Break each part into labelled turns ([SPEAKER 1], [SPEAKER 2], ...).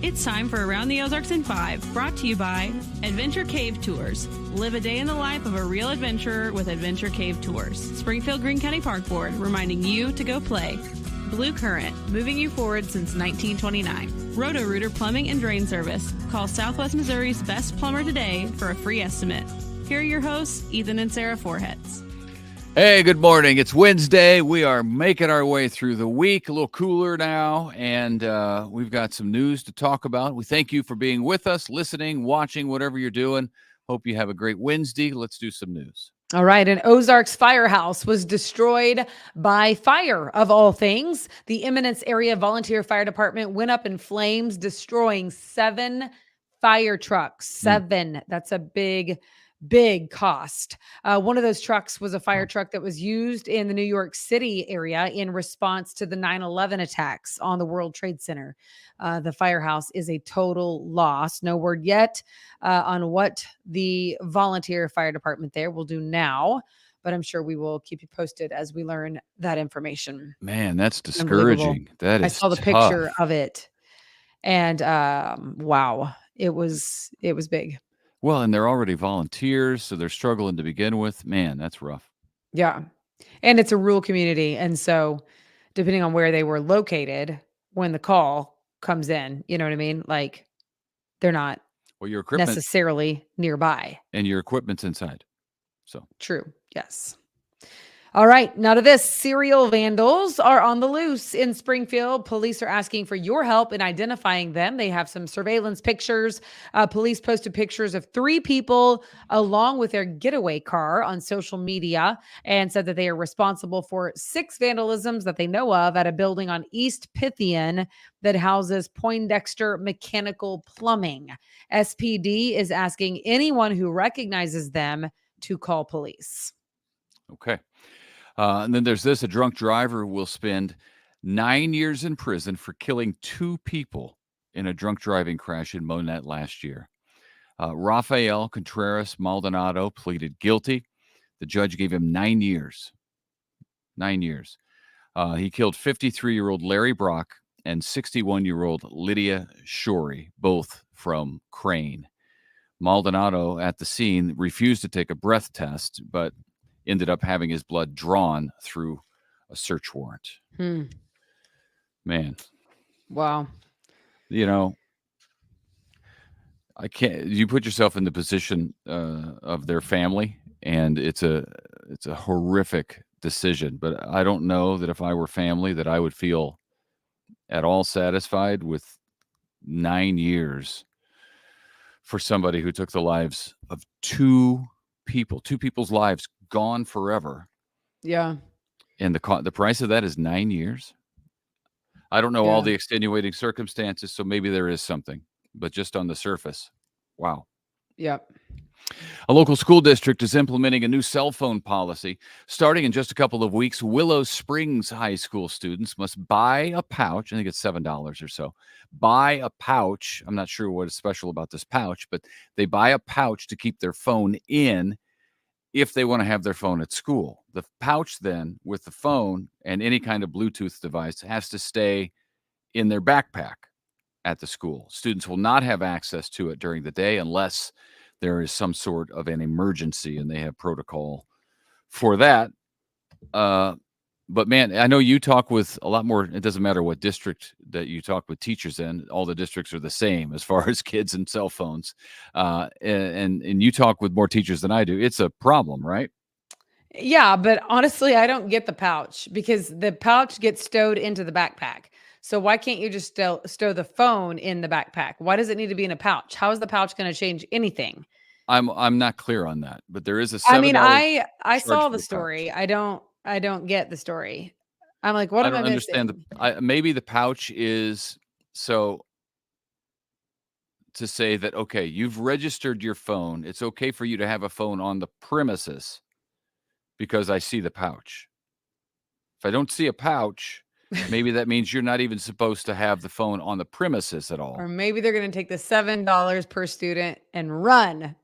[SPEAKER 1] It's time for Around the Ozarks in 5, brought to you by Adventure Cave Tours. Live a day in the life of a real adventurer with Adventure Cave Tours. Springfield Greene County Park Board, reminding you to go play. Blue Current, moving you forward since 1929. Roto-Rooter Plumbing and Drain Service. Call Southwest Missouri's best plumber today for a free estimate. Here are your hosts, Ethan and Sarah Foreheads.
[SPEAKER 2] Hey, good morning. It's Wednesday. We are making our way through the week, a little cooler now, and we've got some news to talk about. We thank you for being with us, listening, watching, whatever you're doing. Hope you have a great Wednesday. Let's do some news.
[SPEAKER 3] All right. An Ozarks firehouse was destroyed by fire, of all things. The Eminence Area Volunteer Fire Department went up in flames, destroying 7 fire trucks. 7. That's a big cost. One of those trucks was a fire truck that was used in the New York City area in response to the 9/11 attacks on the World Trade Center. The firehouse is a total loss. No word yet on what the volunteer fire department there will do now, but I'm sure we will keep you posted as we learn that information.
[SPEAKER 2] Man, that's discouraging. That is
[SPEAKER 3] I saw the picture of it, and wow, it was big.
[SPEAKER 2] Well, and they're already volunteers, so they're struggling to begin with. Man, that's rough.
[SPEAKER 3] Yeah. And it's a rural community. And so depending on where they were located when the call comes in, you know what I mean? Like they're not
[SPEAKER 2] your equipment
[SPEAKER 3] necessarily nearby.
[SPEAKER 2] And your equipment's inside. So
[SPEAKER 3] true. Yes. All right. Now to this, serial vandals are on the loose in Springfield. Police are asking for your help in identifying them. They have some surveillance pictures. Police posted pictures of 3 people along with their getaway car on social media and said that they are responsible for 6 vandalisms that they know of at a building on East Pythian that houses Poindexter Mechanical Plumbing. SPD is asking anyone who recognizes them to call police.
[SPEAKER 2] Okay. And then there's this: a drunk driver will spend 9 years in prison for killing 2 people in a drunk driving crash in Monette last year. Rafael Contreras Maldonado pleaded guilty. The judge gave him 9 years. 9 years. He killed 53-year-old Larry Brock and 61-year-old Lydia Shorey, both from Crane. Maldonado at the scene refused to take a breath test, but ended up having his blood drawn through a search warrant. Man.
[SPEAKER 3] Wow.
[SPEAKER 2] You know, you put yourself in the position of their family, and it's a horrific decision, but I don't know that if I were family that I would feel at all satisfied with 9 years for somebody who took the lives of 2 people's lives gone forever.
[SPEAKER 3] Yeah.
[SPEAKER 2] And the price of that is 9 years. I don't know all the extenuating circumstances, so maybe there is something, but just on the surface, wow.
[SPEAKER 3] Yep.
[SPEAKER 2] A local school district is implementing a new cell phone policy. Starting in just a couple of weeks, Willow Springs High School students must buy a pouch. I think it's $7 or so. Buy a pouch. I'm not sure what is special about this pouch, but they buy a pouch to keep their phone in if they want to have their phone at school. The pouch then with the phone and any kind of Bluetooth device has to stay in their backpack at the school. Students will not have access to it during the day unless there is some sort of an emergency, and they have protocol for that. But man, I know you talk with a lot more. It doesn't matter what district that you talk with teachers in. All the districts are the same as far as kids and cell phones. And you talk with more teachers than I do. It's a problem, right?
[SPEAKER 3] Yeah, but honestly, I don't get the pouch because the pouch gets stowed into the backpack. So why can't you just stow the phone in the backpack? Why does it need to be in a pouch? How is the pouch going to change anything?
[SPEAKER 2] I'm not clear on that, but there is a $7
[SPEAKER 3] I mean, I saw
[SPEAKER 2] for
[SPEAKER 3] the
[SPEAKER 2] the
[SPEAKER 3] story.
[SPEAKER 2] pouch.
[SPEAKER 3] I don't get the story. I'm like, what
[SPEAKER 2] I
[SPEAKER 3] am
[SPEAKER 2] don't
[SPEAKER 3] I
[SPEAKER 2] understand
[SPEAKER 3] missing?
[SPEAKER 2] maybe the pouch is so to say that, okay, you've registered your phone. It's okay for you to have a phone on the premises because I see the pouch. If I don't see a pouch, maybe that means you're not even supposed to have the phone on the premises at all.
[SPEAKER 3] Or maybe they're going to take the $7 per student and run.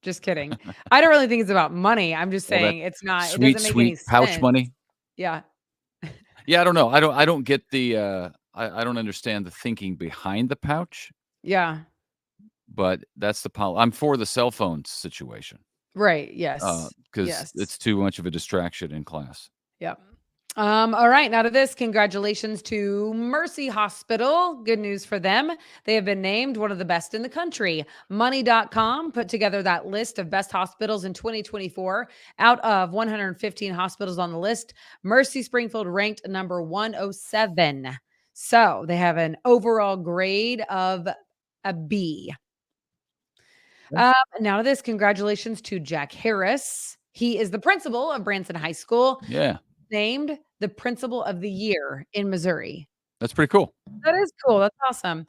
[SPEAKER 3] Just kidding. I don't really think it's about money. I'm just saying it's not. It doesn't make any sense.
[SPEAKER 2] Pouch money.
[SPEAKER 3] Yeah.
[SPEAKER 2] Yeah, I don't know. I don't get the. I don't understand the thinking behind the pouch.
[SPEAKER 3] Yeah.
[SPEAKER 2] But that's the I'm for the cell phone situation.
[SPEAKER 3] Right. Yes.
[SPEAKER 2] Because
[SPEAKER 3] Yes.
[SPEAKER 2] it's too much of a distraction in class.
[SPEAKER 3] Yep. All right. Now to this, congratulations to Mercy Hospital. Good news for them. They have been named one of the best in the country. Money.com put together that list of best hospitals in 2024. Out of 115 hospitals on the list, Mercy Springfield ranked number 107. So they have an overall grade of a B. Now to this, congratulations to Jack Harris. He is the principal of Branson High School,
[SPEAKER 2] Yeah,
[SPEAKER 3] named the principal of the year in Missouri.
[SPEAKER 2] that's pretty cool.
[SPEAKER 3] That is cool. That's awesome.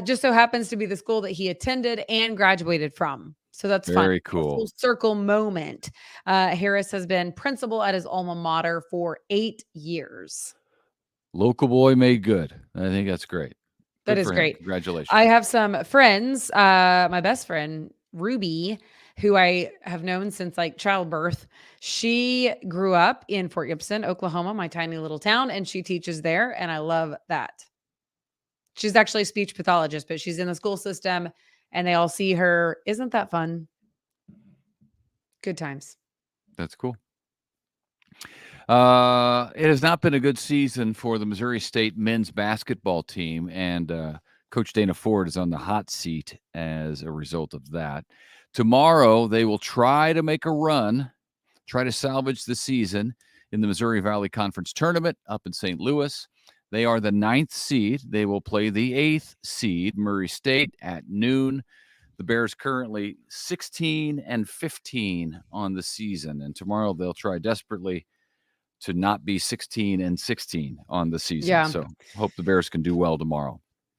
[SPEAKER 3] Just so happens to be the school that he attended and graduated from. So that's fun.
[SPEAKER 2] Very
[SPEAKER 3] A full
[SPEAKER 2] cool.
[SPEAKER 3] circle moment. Harris has been principal at his alma mater for 8 years.
[SPEAKER 2] Local boy made good. I think that's great.
[SPEAKER 3] That
[SPEAKER 2] Good
[SPEAKER 3] is
[SPEAKER 2] for him.
[SPEAKER 3] great.
[SPEAKER 2] Congratulations.
[SPEAKER 3] I have some friends, my best friend, Ruby, who I have known since like childbirth. She grew up in Fort Gibson, Oklahoma, my tiny little town, and she teaches there. And I love that. She's actually a speech pathologist, but she's in the school system and they all see her. Isn't that fun? Good times.
[SPEAKER 2] That's cool. It has not been a good season for the Missouri State men's basketball team, and Coach Dana Ford is on the hot seat as a result of that. Tomorrow, they will try to make a run, try to salvage the season in the Missouri Valley Conference Tournament up in St. Louis. They are the 9th seed. They will play the 8th seed, Murray State, at noon. The Bears currently 16-15 on the season, and tomorrow they'll try desperately to not be 16-16 on the season.
[SPEAKER 3] Yeah.
[SPEAKER 2] So hope the Bears can do well tomorrow.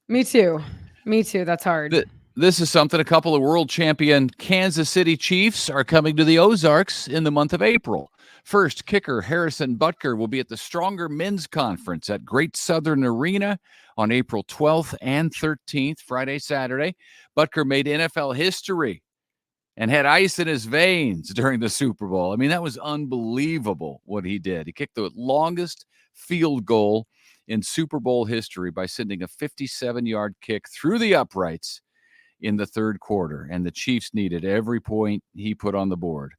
[SPEAKER 3] Me too. Me too. That's hard.
[SPEAKER 2] This is something. A couple of world champion Kansas City Chiefs are coming to the Ozarks in the month of April. First, kicker Harrison Butker will be at the Stronger Men's Conference at Great Southern Arena on April 12th and 13th, Friday, Saturday. Butker made NFL history and had ice in his veins during the Super Bowl. I mean, that was unbelievable what he did. He kicked the longest field goal in Super Bowl history by sending a 57-yard kick through the uprights in the third quarter, and the Chiefs needed every point he put on the board.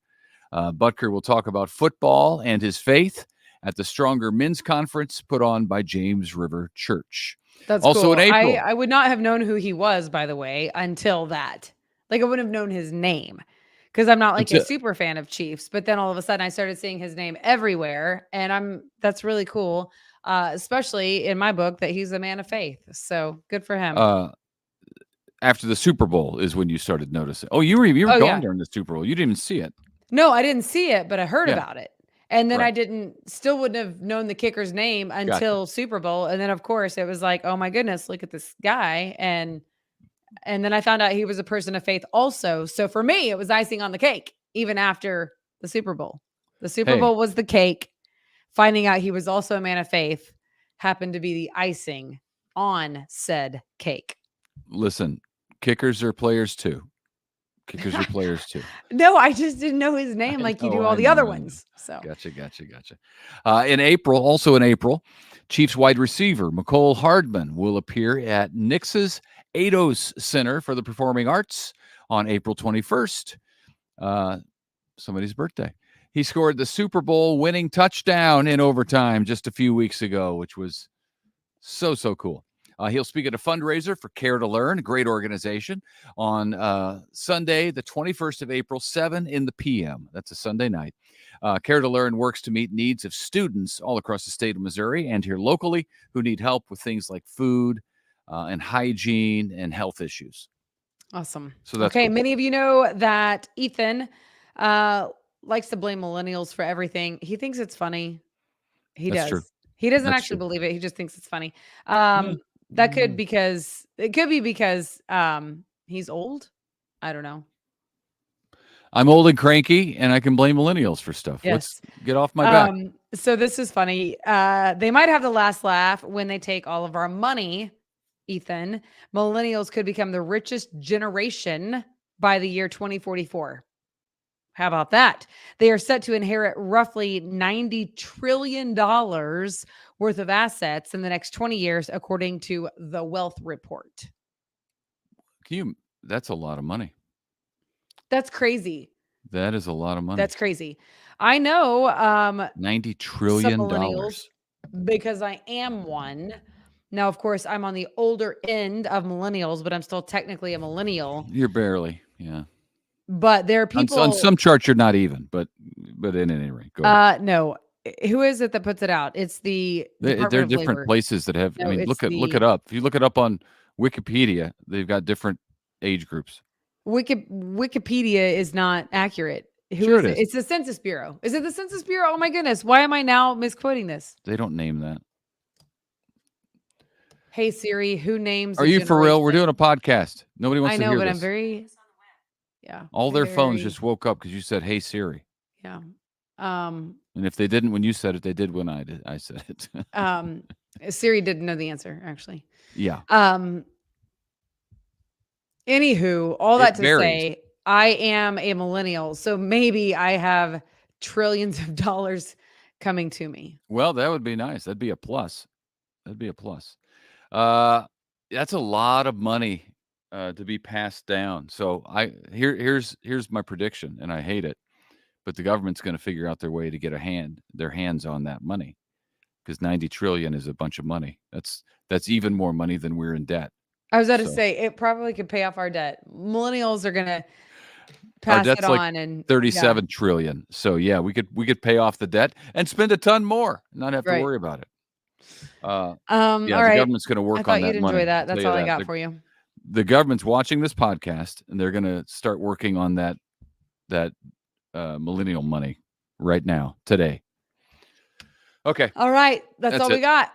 [SPEAKER 2] Butker will talk about football and his faith at the Stronger Men's Conference put on by James River Church.
[SPEAKER 3] That's
[SPEAKER 2] also
[SPEAKER 3] cool.
[SPEAKER 2] in April.
[SPEAKER 3] I would not have known who he was, by the way, until that. Like I wouldn't have known his name because I'm not like a super fan of Chiefs. But then all of a sudden I started seeing his name everywhere. And that's really cool. Especially in my book that he's a man of faith. So good for him.
[SPEAKER 2] After the Super Bowl is when you started noticing. Oh, you were gone during the Super Bowl. You didn't even see it.
[SPEAKER 3] No, I didn't see it, but I heard about it. And then
[SPEAKER 2] Right.
[SPEAKER 3] I still wouldn't have known the kicker's name until Super Bowl. And then of course it was like, oh my goodness, look at this guy. And then I found out he was a person of faith also. So for me, it was icing on the cake, even after the Super Bowl. The Super Bowl was the cake. Finding out he was also a man of faith happened to be the icing on said cake.
[SPEAKER 2] Listen, kickers are players too. Kickers are players too.
[SPEAKER 3] No, I just didn't know his name like you do all the other ones. So
[SPEAKER 2] Gotcha. In April, Chiefs wide receiver Mecole Hardman will appear at Nix's Eidos Center for the Performing Arts on April 21st. Somebody's birthday. He scored the Super Bowl winning touchdown in overtime just a few weeks ago, which was so cool. He'll speak at a fundraiser for Care to Learn, a great organization, on Sunday, the 21st of April, 7 in the p.m. That's a Sunday night. Care to Learn works to meet needs of students all across the state of Missouri and here locally who need help with things like food and hygiene and health issues.
[SPEAKER 3] Awesome.
[SPEAKER 2] So that's
[SPEAKER 3] okay.
[SPEAKER 2] cool.
[SPEAKER 3] Many of you know that Ethan likes to blame millennials for everything. He thinks it's funny. He does.
[SPEAKER 2] True.
[SPEAKER 3] He doesn't actually believe it. He just thinks it's funny. That could be because he's old. I don't know.
[SPEAKER 2] I'm old and cranky, and I can blame millennials for stuff.
[SPEAKER 3] Yes.
[SPEAKER 2] Let's get off my back.
[SPEAKER 3] So this is funny. They might have the last laugh when they take all of our money, Ethan. Millennials could become the richest generation by the year 2044. How about that? They are set to inherit roughly $90 trillion worth of assets in the next 20 years, according to the Wealth Report.
[SPEAKER 2] That's a lot of money.
[SPEAKER 3] That's crazy.
[SPEAKER 2] That is a lot of money.
[SPEAKER 3] That's crazy. I know
[SPEAKER 2] $90
[SPEAKER 3] some
[SPEAKER 2] trillion.
[SPEAKER 3] millennials because I am one. Now, of course, I'm on the older end of millennials, but I'm still technically a millennial.
[SPEAKER 2] You're barely, yeah.
[SPEAKER 3] But there are people
[SPEAKER 2] On some charts you're not even, but in any rate, go ahead.
[SPEAKER 3] no. Who is it that puts it out? It's the
[SPEAKER 2] There are
[SPEAKER 3] Department of
[SPEAKER 2] different
[SPEAKER 3] Labor.
[SPEAKER 2] places that have.
[SPEAKER 3] No,
[SPEAKER 2] I mean,
[SPEAKER 3] it's
[SPEAKER 2] look it up. If you look it up on Wikipedia, they've got different age groups.
[SPEAKER 3] Wikipedia is not accurate.
[SPEAKER 2] Sure it is.
[SPEAKER 3] It's the Census Bureau. Is it the Census Bureau? Oh my goodness. Why am I now misquoting this?
[SPEAKER 2] They don't name that.
[SPEAKER 3] Hey Siri, who names
[SPEAKER 2] Are you for real? We're doing a podcast. Nobody wants
[SPEAKER 3] I
[SPEAKER 2] to
[SPEAKER 3] know,
[SPEAKER 2] hear
[SPEAKER 3] but
[SPEAKER 2] this.
[SPEAKER 3] I'm very
[SPEAKER 2] All their phones just woke up because you said, "Hey Siri."
[SPEAKER 3] Yeah.
[SPEAKER 2] And if they didn't when you said it, they did when I said it.
[SPEAKER 3] Siri didn't know the answer, actually.
[SPEAKER 2] Yeah.
[SPEAKER 3] Anywho, all that to
[SPEAKER 2] varies.
[SPEAKER 3] say, I am a millennial, so maybe I have trillions of dollars coming to me.
[SPEAKER 2] Well, that would be nice. That'd be a plus. That's a lot of money to be passed down. So here's my prediction, and I hate it, but the government's going to figure out their way to get their hands on that money, because 90 trillion is a bunch of money. That's even more money than we're in debt.
[SPEAKER 3] I was about to say it probably could pay off our debt. Millennials are going to pass
[SPEAKER 2] our debt's
[SPEAKER 3] it on,
[SPEAKER 2] like
[SPEAKER 3] and
[SPEAKER 2] 37 trillion. So yeah, we could pay off the debt and spend a ton more, not have to worry about it.
[SPEAKER 3] all
[SPEAKER 2] the
[SPEAKER 3] right.
[SPEAKER 2] government's going to work on that
[SPEAKER 3] you'd
[SPEAKER 2] money.
[SPEAKER 3] enjoy that. That's all I got for you.
[SPEAKER 2] The government's watching this podcast, and they're going to start working on that millennial money right now, today. Okay.
[SPEAKER 3] All right. That's all we got.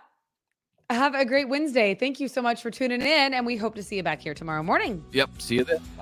[SPEAKER 3] Have a great Wednesday. Thank you so much for tuning in, and we hope to see you back here tomorrow morning.
[SPEAKER 2] Yep. See you then.